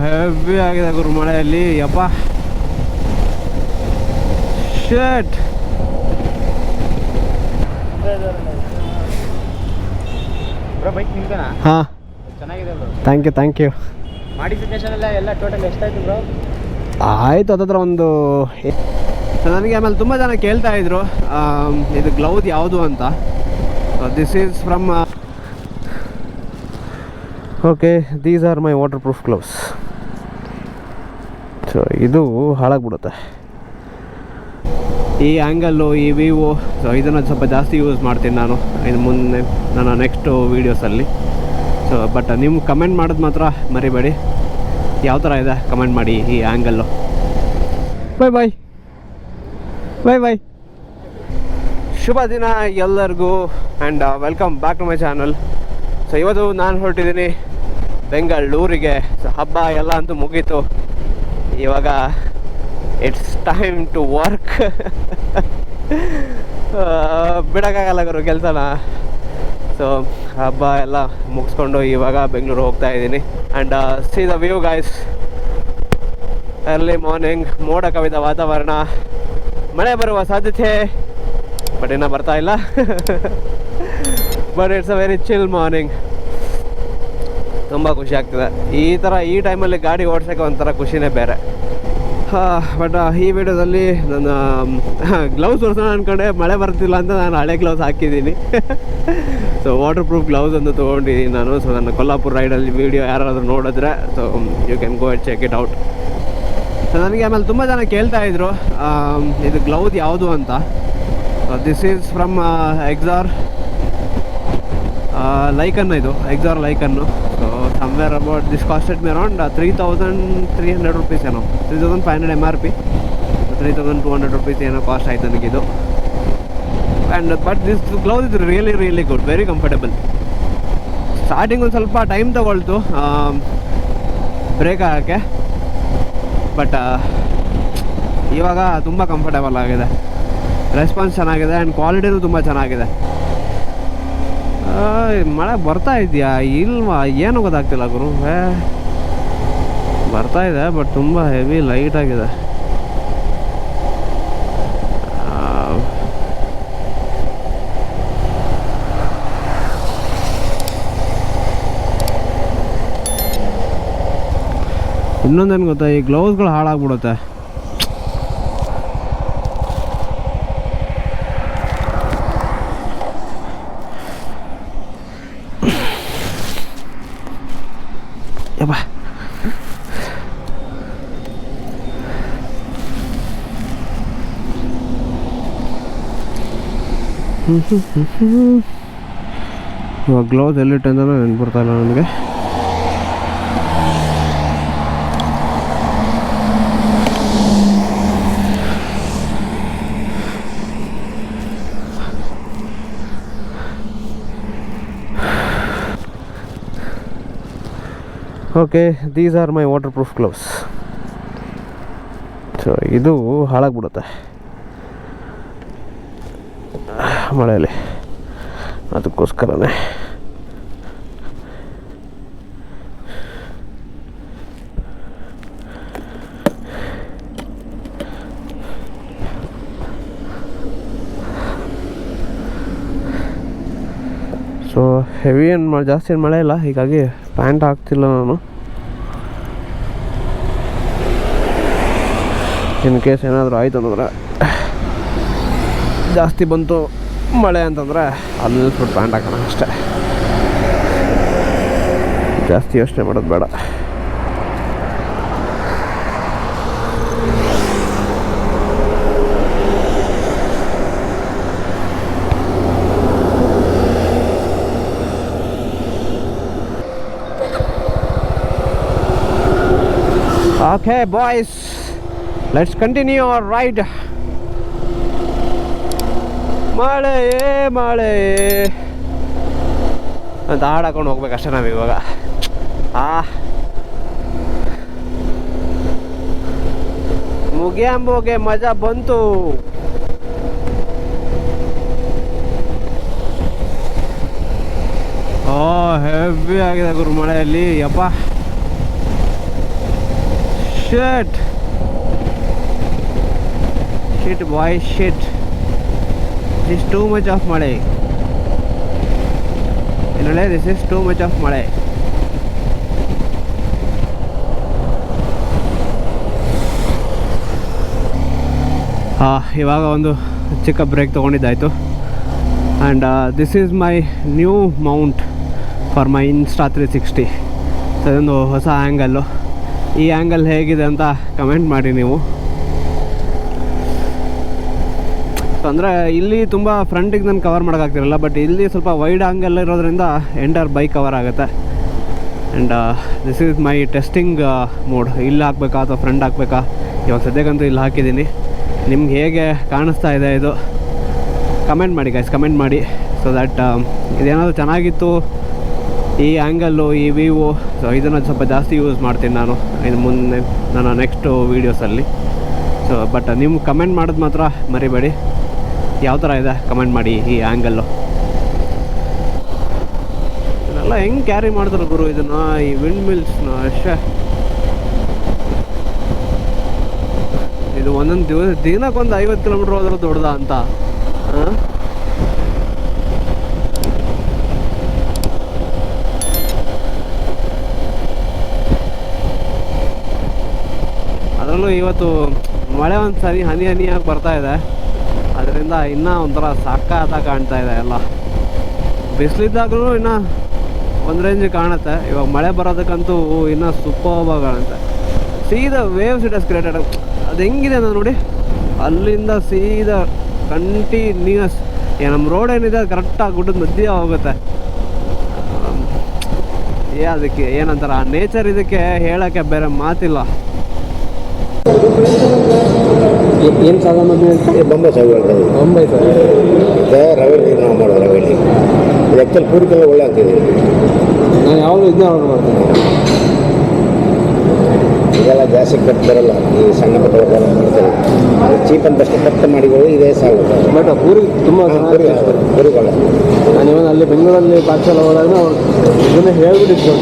Heavy ಆಗಿದೆ ಗುರು ಮಳೆಯಲ್ಲಿ ಯಪ್ಪ ಶಟ್. ಬೈಕ್ ನಿಮ್ದೇನಾ? ಹಾಂ ಚೆನ್ನಾಗಿದೆ ಬ್ರೋ. Thank you. ಮಾಡಿಫಿಕೇಶನ್ ಎಲ್ಲ ಟೋಟಲ್ ಎಷ್ಟಾಯ್ತು ಬ್ರೋ? ಆಯಿತು ಹತ್ತತ್ರ ಒಂದು. ನನಗೆ ಆಮೇಲೆ ತುಂಬ ಜನ ಕೇಳ್ತಾ ಇದ್ರು ಇದು ಗ್ಲೌಸ್ ಯಾವುದು ಅಂತ. This is from okay, these are my water proof gloves. So ಇದು ಹಾಳಾಗ್ಬಿಡುತ್ತೆ ಈ ಆ್ಯಂಗಲ್ಲು, ಈ ವ್ಯೂ. ಸೊ ಇದನ್ನು ಸ್ವಲ್ಪ ಜಾಸ್ತಿ ಯೂಸ್ ಮಾಡ್ತೀನಿ ನಾನು ಇನ್ನು ಮುಂದೆ ನನ್ನ ನೆಕ್ಸ್ಟು ವೀಡಿಯೋಸಲ್ಲಿ. ಸೊ ಬಟ್ ನೀವು ಕಮೆಂಟ್ ಮಾಡೋದು ಮಾತ್ರ ಮರಿಬೇಡಿ, ಯಾವ ಥರ ಇದೆ ಕಮೆಂಟ್ ಮಾಡಿ ಈ ಆ್ಯಂಗಲ್ಲು. ಬಾಯ್. ಶುಭ ದಿನ ಎಲ್ಲರಿಗೂ and welcome back to my channel. So ಇವತ್ತು ನಾನು ಹೊರಟಿದ್ದೀನಿ ಬೆಂಗಳೂರಿಗೆ. ಸೊ ಹಬ್ಬ ಎಲ್ಲ ಅಂತೂ ಮುಗೀತು, ಇವಾಗ ಇಟ್ಸ್ ಟೈಮ್ ಟು ವರ್ಕ್. ಬಿಡೋಕ್ಕಾಗಲ್ಲ ಗುರು ಕೆಲಸನ. ಸೊ ಹಬ್ಬ ಎಲ್ಲ ಮುಗಿಸ್ಕೊಂಡು ಇವಾಗ ಬೆಂಗಳೂರು ಹೋಗ್ತಾ ಇದ್ದೀನಿ. And C the view guys. Early morning, ಮೋಡ ಕವಿದ ವಾತಾವರಣ, ಮಳೆ ಬರುವ ಸಾಧ್ಯತೆ, ಬಟ್ ಇನ್ನೂ ಬರ್ತಾ ಇಲ್ಲ. But it's a very chill morning. ತುಂಬ ಖುಷಿ ಆಗ್ತದೆ ಈ ಟೈಮಲ್ಲಿ ಗಾಡಿ ಓಡಿಸೋಕ್ಕೆ ಒಂಥರ ಖುಷಿನೇ ಬೇರೆ. ಬಟ್ ಈ ವಿಡಿಯೋದಲ್ಲಿ ನನ್ನ ಗ್ಲೌಸ್ ತೋರಿಸೋಣ ಅಂದ್ಕೊಂಡೆ, ಮಳೆ ಬರ್ತಿಲ್ಲ ಅಂತ ನಾನು ಹಳೆ ಗ್ಲೌಸ್ ಹಾಕಿದ್ದೀನಿ. ಸೊ ವಾಟರ್ ಪ್ರೂಫ್ ಗ್ಲೌಸ್ ಅಂತ ತೊಗೊಂಡಿದ್ದೀನಿ ನಾನು. ಸೊ ನನ್ನ ಕೊಲ್ಲಾಪುರ ರೈಡಲ್ಲಿ ವೀಡಿಯೋ ಯಾರಾದರೂ ನೋಡಿದ್ರೆ so you can go and check it out. So ನನಗೆ ಆಮೇಲೆ ತುಂಬ ಜನ ಕೇಳ್ತಾ ಇದ್ರು ಇದು ಗ್ಲೌಸ್ ಯಾವುದು ಅಂತ. ದಿಸ್ ಈಸ್ ಫ್ರಮ್ ಎಕ್ಸಾರ್ ಲೈಕನ್ನು, ಇದು ಎಕ್ಸಾರ್ ಲೈಕನ್ನು. So somewhere about this costed me around 3,300 rupees ಏನೋ, 3,500 MRP, 3,200 rupees ಏನೋ ಕಾಸ್ಟ್ ಆಯ್ತು ನನಗಿದು. And but this gloves is really good, very comfortable. Starting ಒಂದು ಸ್ವಲ್ಪ ಟೈಮ್ ತೊಗೊಳ್ತು ಬ್ರೇಕ್ ಆಗೋಕ್ಕೆ, ಬಟ್ ಇವಾಗ ತುಂಬ ಕಂಫರ್ಟಬಲ್ ಆಗಿದೆ. ರೆಸ್ಪಾನ್ಸ್ ಚೆನ್ನಾಗಿದೆ ಆ್ಯಂಡ್ ಕ್ವಾಲಿಟಿನೂ ತುಂಬ ಚೆನ್ನಾಗಿದೆ. ಮಳೆ ಬರ್ತಾ ಇದೆಯಾ ಇಲ್ವಾ ಏನೂ ಗೊತ್ತಾಗ್ತಿಲ್ಲ ಗುರು. ಬರ್ತಾ ಇದೆ ಬಟ್ ತುಂಬ ಹೆವಿ ಲೈಟ್ ಆಗಿದೆ. ಇನ್ನೊಂದೇನು ಗೊತ್ತಾ, ಈ ಗ್ಲೌಸ್ಗಳು ಹಾಳಾಗ್ಬಿಡುತ್ತೆ. ಯಪ್ಪ ಇವಾಗ ಗ್ಲೌಸ್ ಎಲ್ಲಿಟ್ಟೆ ಅಂತ ನೆನ್ಪು ಬರ್ತಾ ಇಲ್ಲ ನನಗೆ. Okay, these are my water proof gloves. So ಇದು ಹಾಳಾಗ್ಬಿಡುತ್ತೆ ಮಳೆಯಲ್ಲಿ, ಅದಕ್ಕೋಸ್ಕರನೇ. ಸೊ ಹೆವಿ ಏನು ಜಾಸ್ತಿ ಏನು ಮಳೆ ಇಲ್ಲ, ಹೀಗಾಗಿ ಪ್ಯಾಂಟ್ ಹಾಕ್ತಿಲ್ಲ ನಾನು. ಇನ್ ಕೇಸ್ ಏನಾದರೂ ಆಯಿತು ಅಂತಂದರೆ, ಜಾಸ್ತಿ ಬಂತು ಮಳೆ ಅಂತಂದರೆ ಅಲ್ಲಿ ನಿಲ್ಲಿಸ್ಬಿಟ್ಟು ಪ್ಯಾಂಟ್ ಹಾಕೋಣ ಅಷ್ಟೇ, ಜಾಸ್ತಿ ಯೋಚನೆ ಮಾಡೋದು ಬೇಡ. Okay boys, let's continue our ride. ಮಳೆ ಅಂತ ಹಾಡಾಕೊಂಡು ಹೋಗ್ಬೇಕಷ್ಟೇ ನಾವಿವಾಗ. ಮುಗಿಯಂಬೋಗೆ ಮಜಾ ಬಂತು. ಹೆವಿ ಆಗಿದೆ ಗುರು ಮಳೆಯಲ್ಲಿ ಯಪ್ಪ. Shit shit boy shit. This too much of ಮಳೆ. ಇನ್ನೊಳ್ಳೆ this is too much of ಮಳೆ. ಇವಾಗ ಒಂದು ಚಿಕ್ಕ ಬ್ರೇಕ್ ತೊಗೊಂಡಿದ್ದಾಯಿತು. And this is my new mount for my Insta 360. ಅದೊಂದು ಹೊಸ ಆ್ಯಂಗಲ್ಲು. ಈ ಆ್ಯಂಗಲ್ ಹೇಗಿದೆ ಅಂತ ಕಮೆಂಟ್ ಮಾಡಿ ನೀವು. ಅಂದರೆ ಇಲ್ಲಿ ತುಂಬ ಫ್ರಂಟಿಗೆ ನಾನು ಕವರ್ ಮಾಡೋಕ್ಕಾಗ್ತಿರಲ್ಲ, ಬಟ್ ಇಲ್ಲಿ ಸ್ವಲ್ಪ ವೈಡ್ ಆ್ಯಂಗಲ್ ಇರೋದ್ರಿಂದ ಎಂಟರ್ ಬೈಕ್ ಕವರ್ ಆಗುತ್ತೆ. And this is my testing mode. ಇಲ್ಲಿ ಹಾಕ್ಬೇಕಾ ಅಥವಾ ಫ್ರಂಟ್ ಹಾಕ್ಬೇಕಾ? ಇವಾಗ ಸದ್ಯಕ್ಕಂತೂ ಇಲ್ಲಿ ಹಾಕಿದ್ದೀನಿ. ನಿಮ್ಗೆ ಹೇಗೆ ಕಾಣಿಸ್ತಾ ಇದೆ ಇದು ಕಮೆಂಟ್ ಮಾಡಿ ಗೈಸ್, ಕಮೆಂಟ್ ಮಾಡಿ. ಸೊ ದ್ಯಾಟ್ ಇದೇನಾದರೂ ಚೆನ್ನಾಗಿತ್ತು ಈ ಆ್ಯಂಗಲ್ಲು, ಈ ವ್ಯೂ, ಸೊ ಇದನ್ನು ಸ್ವಲ್ಪ ಜಾಸ್ತಿ ಯೂಸ್ ಮಾಡ್ತೀನಿ ನಾನು ಇದು ಮುಂದೆ ನನ್ನ ನೆಕ್ಸ್ಟು ವೀಡಿಯೋಸಲ್ಲಿ. ಸೊ ಬಟ್ ನೀವು ಕಮೆಂಟ್ ಮಾಡೋದು ಮಾತ್ರ ಮರಿಬೇಡಿ. ಯಾವ ಥರ ಇದೆ ಕಮೆಂಟ್ ಮಾಡಿ ಈ ಆ್ಯಂಗಲ್ಲು. ಇದನ್ನೆಲ್ಲ ಹೆಂಗೆ ಕ್ಯಾರಿ ಮಾಡಿದ್ರು ಗುರು ಇದನ್ನು, ಈ ವಿಂಡ್ ಮಿಲ್ಸ್ನ? ಅಷ್ಟೇ ಇದು ಒಂದೊಂದು ದಿನಕ್ಕೊಂದು 50 ಕಿಲೋಮೀಟ್ರ್ ಹೋದ್ರೆ ದೊಡ್ಡದ ಅಂತ. ಅದರಲ್ಲೂ ಇವತ್ತು ಮಳೆ ಒಂದು ಸರಿ ಹನಿಯಾಗಿ ಬರ್ತಾ ಇದೆ. ಅದರಿಂದ ಇನ್ನೂ ಒಂಥರ ಸಖತ್ತಾಗಿ ಕಾಣ್ತಾ ಇದೆ ಎಲ್ಲ. ಬಿಸಿಲಿದ್ದಾಗೂ ಇನ್ನೂ ಒಂದು ರೇಂಜ್ ಕಾಣುತ್ತೆ. ಇವಾಗ ಮಳೆ ಬರೋದಕ್ಕಂತೂ ಇನ್ನೂ ಸೂಪರ್ಬಾಗಿ ಕಾಣುತ್ತೆ. ಸೀದಾ ವೇವ್ಸ್ ಇಟ್ ಹಸ್ ಕ್ರಿಯೇಟೆಡ್. ಅದು ಹೆಂಗಿದೆ ಅಂತ ನೋಡಿ, ಅಲ್ಲಿಂದ ಸೀದಾ ಕಂಟಿನ್ಯೂಸ್ ನಮ್ಮ ರೋಡ್ ಏನಿದೆ ಅದು ಕರೆಕ್ಟಾಗಿ ಗುಡ್ಡದ ಮಧ್ಯೆ ಹೋಗುತ್ತೆ. ಅದಕ್ಕೆ ಏನಂತಾರೆ, ಆ ನೇಚರ್ ಇದಕ್ಕೆ ಹೇಳೋಕ್ಕೆ ಬೇರೆ ಮಾತಿಲ್ಲ. ಏನು ಸಾಲ ಬೊಂಬೆ ಸಾಗು ಹೇಳ್ತಾರೆ. ಬೊಂಬೆ ಸರ್ ರವೆಲ್ಲಿ ನಾವು ಮಾಡೋ ರವೆಲ್ಲಿ ಇದು ಆ್ಯಕ್ಚುಲಿ ಪೂರಿಕೆಲ್ಲ ಒಳ್ಳೆ ಆಗ್ತಿದೆ. ನಾನು ಯಾವಾಗಲೂ ಇದನ್ನ ಆರ್ಡರ್ ಮಾಡ್ತೀನಿ. ಇದೆಲ್ಲ ಜಾಸ್ತಿ ಕಟ್ ಬರಲ್ಲ, ಈ ಸಣ್ಣ ಪುಟ್ಟ ಮಾಡ್ತಾರೆ. ಚೀಪ್ ಅಂತ ಅಷ್ಟು ಕಟ್ ಮಾಡಿಕೊಳ್ಳಿ, ಇದೇ ಸಾಕು. ಬಟ್ ಪೂರಿ ತುಂಬ ಪೂರಿಗಳ ನಾನು ಇವನ್ ಅಲ್ಲಿ ಬೆಂಗಳೂರಲ್ಲಿ ಪಾಠಶಾಲೆ ಹೋದಾಗ ಅವ್ರು ಇದನ್ನೇ ಹೇಳ್ಬಿಟ್ಟಿದ್ರು.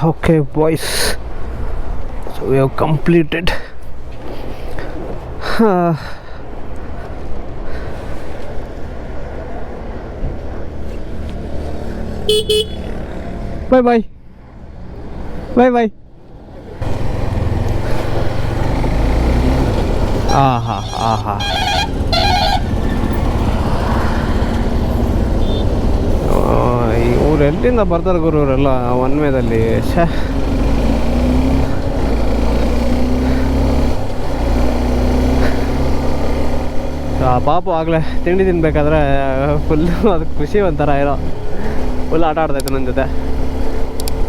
Okay boys, so we have completed. Bye bye. Bye bye. Aha. ಇವ್ರು ಎಲ್ಲಿಂದ ಬರ್ತಾರೆ ಗುರು ಇವರೆಲ್ಲ ಒನ್ ವೇದಲ್ಲಿ? ಪಾಪು ಆಗಲೇ ತಿಂಡಿ ತಿನ್ಬೇಕಾದ್ರೆ ಫುಲ್ಲು ಅದಕ್ಕೆ ಖುಷಿ ಒಂಥರ ಏನೋ ಫುಲ್ ಆಟ ಆಡ್ತಾಯಿತ್ತು ನನ್ನ ಜೊತೆ.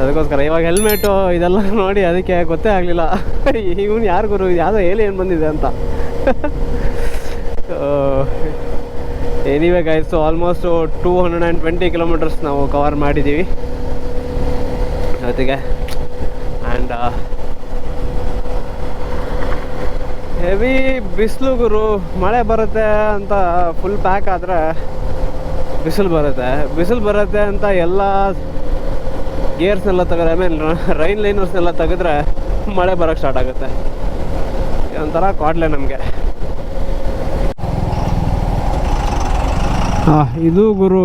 ಅದಕ್ಕೋಸ್ಕರ ಇವಾಗ ಹೆಲ್ಮೆಟು ಇದೆಲ್ಲ ನೋಡಿ ಅದಕ್ಕೆ ಗೊತ್ತೇ ಆಗಲಿಲ್ಲ ಇವನು ಯಾರು ಗುರು, ಯಾವುದೋ ಏನ್ ಬಂದಿದೆ ಅಂತ. Anyway guys, so almost 220 kilometres ನಾವು ಕವರ್ ಮಾಡಿದ್ದೀವಿ ಜೊತೆಗೆ. ಆ್ಯಂಡ್ ಹೆವಿ ಬಿಸಿಲು ಗುರು. ಮಳೆ ಬರುತ್ತೆ ಅಂತ ಫುಲ್ ಪ್ಯಾಕ್ ಆದರೆ ಬಿಸಿಲು ಬರುತ್ತೆ ಅಂತ ಎಲ್ಲ ಗೇರ್ಸ್ನೆಲ್ಲ ತೆಗೆದ್ರೆ, ಐ ಮೀನ್ ರೈನ್ ಲೈನರ್ಸ್ನೆಲ್ಲ ತೆಗೆದ್ರೆ ಮಳೆ ಬರೋಕ್ಕೆ ಸ್ಟಾರ್ಟ್ ಆಗುತ್ತೆ. ಒಂಥರ ಕಾಡ್ಲೆ ನಮಗೆ. ಇದು ಗುರು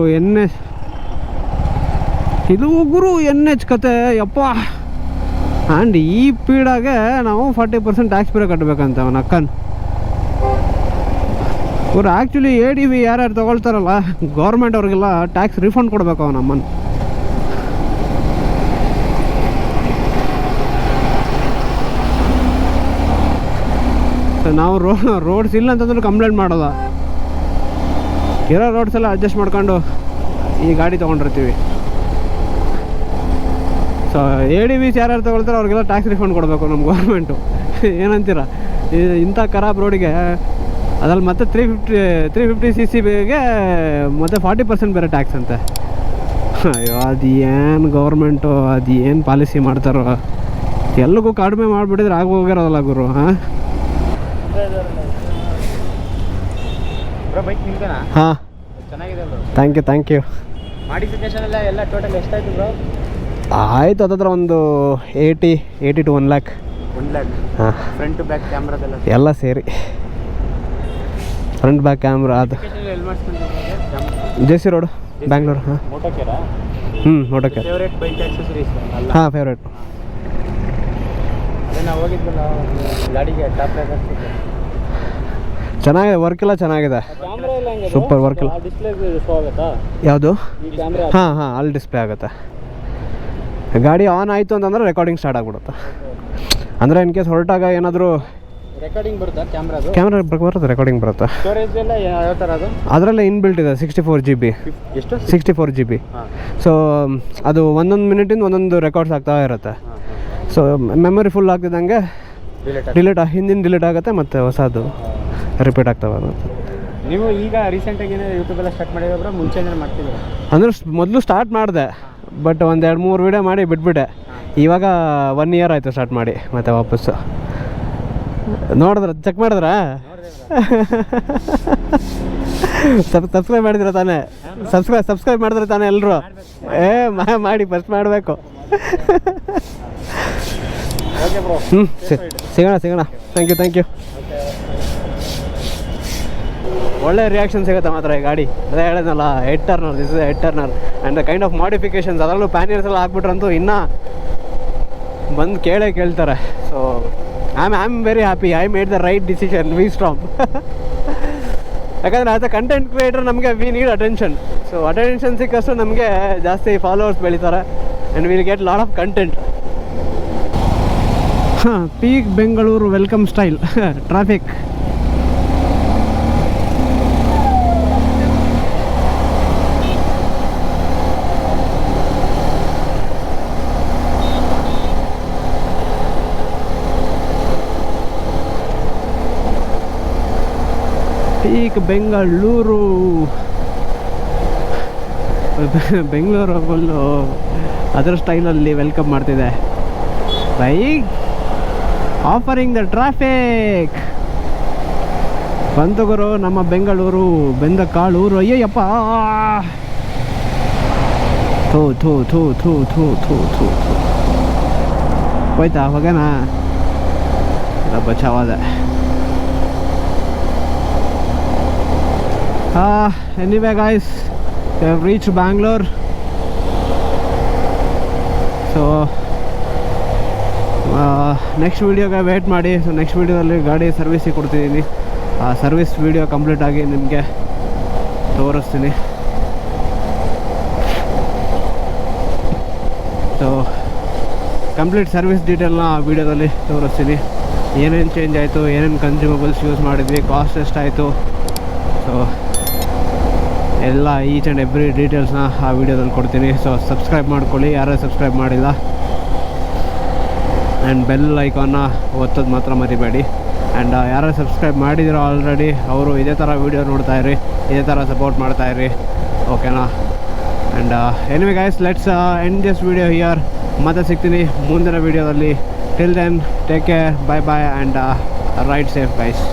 NH ಕತೆ ಯಪ್ಪ. ಆ್ಯಂಡ್ ಈ ಪೀಡಾಗೆ ನಾವು 40% ಟ್ಯಾಕ್ಸ್ ಬೇರೆ ಕಟ್ಟಬೇಕಂತ ಅವನ ಅಕ್ಕನ್ ಗುರು. ಆ್ಯಕ್ಚುಲಿ ADV ಯಾರ್ಯಾರು ತೊಗೊಳ್ತಾರಲ್ಲ ಗೌರ್ಮೆಂಟ್ ಅವ್ರಿಗೆಲ್ಲ ಟ್ಯಾಕ್ಸ್ ರಿಫಂಡ್ ಕೊಡ್ಬೇಕು ಅವನ ಅಮ್ಮನ. ನಾವು ರೋಡ್ಸ್ ಇಲ್ಲ ಅಂತಂದ್ರೆ ಕಂಪ್ಲೇಂಟ್ ಮಾಡೋದ. ಇರೋ ರೋಡ್ಸ್ ಎಲ್ಲ ಅಡ್ಜಸ್ಟ್ ಮಾಡ್ಕೊಂಡು ಈ ಗಾಡಿ ತೊಗೊಂಡಿರ್ತೀವಿ. ಸೊ ADVs ಯಾರ್ಯಾರು ತೊಗೊಳ್ತಾರೆ ಅವ್ರಿಗೆಲ್ಲ ಟ್ಯಾಕ್ಸ್ ರಿಫಂಡ್ ಕೊಡಬೇಕು ನಮ್ಮ ಗೌರ್ಮೆಂಟು. ಏನಂತೀರ? ಇಂಥ ಖರಾಬ್ ರೋಡಿಗೆ ಅದ್ರಲ್ಲಿ ಮತ್ತೆ 350 cc ಮತ್ತೆ 40% ಬೇರೆ ಟ್ಯಾಕ್ಸ್ ಅಂತೆ. ಅಯ್ಯೋ ಅದು ಏನು ಗೌರ್ಮೆಂಟು, ಅದು ಏನು ಪಾಲಿಸಿ ಮಾಡ್ತಾರೋ. ಎಲ್ಲಿಗೂ ಕಡಿಮೆ ಮಾಡಿಬಿಟ್ಟಿದ್ರೆ ಆಗೋಗಿರೋದಲ್ಲ ಗುರು. ಹಾಂ ಬೈಕ್ ನಿಮ್ದೇನಾ? ಹಾಂ, ಚೆನ್ನಾಗಿದೆ ಥ್ಯಾಂಕ್ ಯು. ಮಾಡಿಫಿಕೇಶನ್ ಎಲ್ಲ ಟೋಟಲ್ ಎಷ್ಟಾಯ್ತು ಬ್ರೋ? ಆಯಿತು ಹತ್ತತ್ರ ಒಂದು 80 to 1 lakh. 1 lakh. ಹಾಂ, ಫ್ರಂಟ್ ಟು ಬ್ಯಾಕ್ ಕ್ಯಾಮ್ರಾದೆಲ್ಲ ಎಲ್ಲ ಸೇರಿ ಫ್ರಂಟ್ ಬ್ಯಾಕ್ ಕ್ಯಾಮ್ರಾ ಅದು ಎಲ್ಲಿ ಮಾಡಿಸ್ಕೊಂಡು JC ರೋಡ್ ಬ್ಯಾಂಗ್ಳೂರು. ಹಾಂ, ಮೋಟೋಕೆರಾ? ನೋಡೋಕ್ಕೆ. ಫೇವ್ರೇಟ್ ಬೈಕ್ ಆಕ್ಸೆಸರೀಸ್ ಅಲ್ಲ? ಹಾಂ, ಫೇವ್ರೇಟ್. ಅದೇ ನಾವು ಹೋಗಿದ್ವಲ್ಲ ಗಾಡಿಗೆ ಟಾಪ್ ಹಾಕಿಸ್ತಿದ್ದೆ. ಚೆನ್ನಾಗಿದೆ, ವರ್ಕ್ ಎಲ್ಲ ಚೆನ್ನಾಗಿದೆ. ಕ್ಯಾಮ್ರಾ ಎಲ್ಲ ಹೆಂಗೆ? ಸೂಪರ್ ವರ್ಕ್ ಎಲ್ಲ. ಡಿಸ್ಪ್ಲೇ ಶೋ ಆಗುತ್ತಾ ಯಾವುದು? ಈ ಕ್ಯಾಮ್ರಾ? ಹಾಂ, ಅಲ್ಲಿ ಡಿಸ್ಪ್ಲೇ ಆಗುತ್ತೆ. ಗಾಡಿ ಆನ್ ಆಯಿತು ಅಂತಂದರೆ ರೆಕಾರ್ಡಿಂಗ್ ಸ್ಟಾರ್ಟ್ ಆಗಿಬಿಡುತ್ತೆ. ಅಂದರೆ ಇನ್ ಕೇಸ್ ಹೊರಟಾಗ ಏನಾದರೂ ರೆಕಾರ್ಡಿಂಗ್ ಬರುತ್ತಾ ಕ್ಯಾಮ್ರಾದು? ಕ್ಯಾಮ್ರಾ ಬರುತ್ತೆ, ರೆಕಾರ್ಡಿಂಗ್ ಬರುತ್ತೆ. ಸ್ಟೋರೇಜ್ ಎಲ್ಲ ಯಾವ ಥರ ಅದು? ಅದರಲ್ಲೇ ಇನ್ಬಿಲ್ಟ್ ಇದೆ 64 GB. ಎಷ್ಟು? 64 GB. ಹಾಂ. ಸೊ ಅದು ಒಂದೊಂದು ಮಿನಿಟಿಂದ ಒಂದೊಂದು ರೆಕಾರ್ಡ್ಸ್ ಆಗ್ತಾ ಇರುತ್ತೆ. ಸೊ ಮೆಮೊರಿ ಫುಲ್ ಆಗ್ತಿದ್ದಂಗೆ ಹಿಂದಿನ ಡಿಲೀಟ್ ಆಗುತ್ತೆ, ಮತ್ತು ಹೊಸದು ರಿಪೀಟ್ ಆಗ್ತಾ ಬರುತ್ತೆ. ನೀವು ಈಗ ರೀಸೆಂಟಾಗಿ ಯೂಟ್ಯೂಬೆಲ್ಲ ಸ್ಟಾರ್ಟ್ ಮಾಡಿದ್ರೆ ಮುಂಚೆ ಏನಾರು ಮಾಡ್ತಿದ್ರು? ಅಂದರೆ ಮೊದಲು ಸ್ಟಾರ್ಟ್ ಮಾಡಿದೆ, ಬಟ್ ಒಂದು 2-3 ವೀಡಿಯೋ ಮಾಡಿ ಬಿಟ್ಬಿಟ್ಟೆ. ಇವಾಗ 1 year ಆಯಿತು ಸ್ಟಾರ್ಟ್ ಮಾಡಿ, ಮತ್ತೆ ವಾಪಸ್ಸು ನೋಡಿದ್ರೆ ಚೆಕ್ ಮಾಡಿದ್ರ ಸಬ್ಸ್ಕ್ರೈಬ್ ಮಾಡಿದ್ರೆ ತಾನೇ? ಸಬ್ಸ್ಕ್ರೈಬ್ ಮಾಡಿದ್ರೆ ತಾನೇ ಎಲ್ಲರೂ? ಮಾಡಿ ಫಸ್ಟ್ ಮಾಡಬೇಕು. ಸಿಗೋಣ. Thank you. ಒಳ್ಳೆ ರಿಯಾಕ್ಷನ್ ಸಿಗುತ್ತೆ ಮಾತ್ರ ಈ ಗಾಡಿ. ಅದೇ ಹೇಳಿದ್ನಲ್ಲ, head turner, this is head turner and the kind of modifications. ಅದರಲ್ಲೂ ಪ್ಯಾನಿಯರ್ಸ್ ಎಲ್ಲ ಹಾಕ್ಬಿಟ್ರಂತೂ ಇನ್ನೂ ಬಂದು ಕೇಳ್ತಾರೆ. So I am very happy. I made the right decision. We strong. ಯಾಕಂದರೆ ಆಸ್ ಅ ಕಂಟೆಂಟ್ ಕ್ರಿಯೇಟರ್ ನಮಗೆ we need attention. So attention ಸಿಕ್ಕಷ್ಟು ನಮಗೆ ಜಾಸ್ತಿ ಫಾಲೋವರ್ಸ್ ಬೆಳೀತಾರೆ and will get lot of content. Peak Bengaluru welcome style traffic. Peak Bengaluru. Bengaluru full ಅದರ ಸ್ಟೈಲಲ್ಲಿ welcome ಮಾಡ್ತಿದೆ. Bike offering the traffic. ಬಂತು ಗುರು ನಮ್ಮ ಬೆಂಗಳೂರು, ಬೆಂದ ಕಾಳೂರು. ಅಯ್ಯಯ್ಯಪ್ಪ, ಹೋಯ್ತಾ? ಹೋಗೋಣ, ಬಚಾವಾದ. Anyway guys, we have reached Bangalore. So next ವೀಡಿಯೋಗೆ ವೇಟ್ ಮಾಡಿ. ಸೊ ನೆಕ್ಸ್ಟ್ ವೀಡಿಯೋದಲ್ಲಿ ಗಾಡಿ ಸರ್ವಿಸಿಗೆ ಕೊಡ್ತಿದ್ದೀನಿ. ಆ ಸರ್ವಿಸ್ ವೀಡಿಯೋ ಕಂಪ್ಲೀಟ್ ಆಗಿ ನಿಮಗೆ ತೋರಿಸ್ತೀನಿ. ಸೊ ಕಂಪ್ಲೀಟ್ ಸರ್ವಿಸ್ ಡೀಟೇಲ್ನ ಆ ವೀಡಿಯೋದಲ್ಲಿ ತೋರಿಸ್ತೀನಿ. ಏನೇನು ಚೇಂಜ್ ಆಯಿತು, ಏನೇನು ಕನ್ಸ್ಯೂಮಬಲ್ಸ್ ಯೂಸ್ ಮಾಡಿದ್ವಿ, ಕಾಸ್ಟ್ ಎಷ್ಟಾಯಿತು, ಸೊ ಎಲ್ಲ ಈಚ್ ಆ್ಯಂಡ್ ಎವ್ರಿ ಡೀಟೇಲ್ಸ್ನ ಆ ವಿಡಿಯೋದಲ್ಲಿ ಕೊಡ್ತೀನಿ. ಸೊ ಸಬ್ಸ್ಕ್ರೈಬ್ ಮಾಡ್ಕೊಳ್ಳಿ ಯಾರು ಸಬ್ಸ್ಕ್ರೈಬ್ ಮಾಡಿಲ್ಲ, ಆ್ಯಂಡ್ ಬೆಲ್ ಐಕಾನ್ನ ಒತ್ತೋದು ಮಾತ್ರ ಮರಿಬೇಡಿ. ಆ್ಯಂಡ್ ಯಾರು ಸಬ್ಸ್ಕ್ರೈಬ್ ಮಾಡಿದಿರೋ ಆಲ್ರೆಡಿ ಅವರು ಇದೇ ಥರ ವೀಡಿಯೋ ನೋಡ್ತಾಯಿರಿ, ಇದೇ ಥರ ಸಪೋರ್ಟ್ ಮಾಡ್ತಾಯಿರಿ, ಓಕೆನಾ? And anyway guys, let's end this video here. ಮತ್ತೆ ಸಿಗ್ತೀನಿ ಮುಂದಿನ ವೀಡಿಯೋದಲ್ಲಿ. Till then take care, bye and ride safe guys.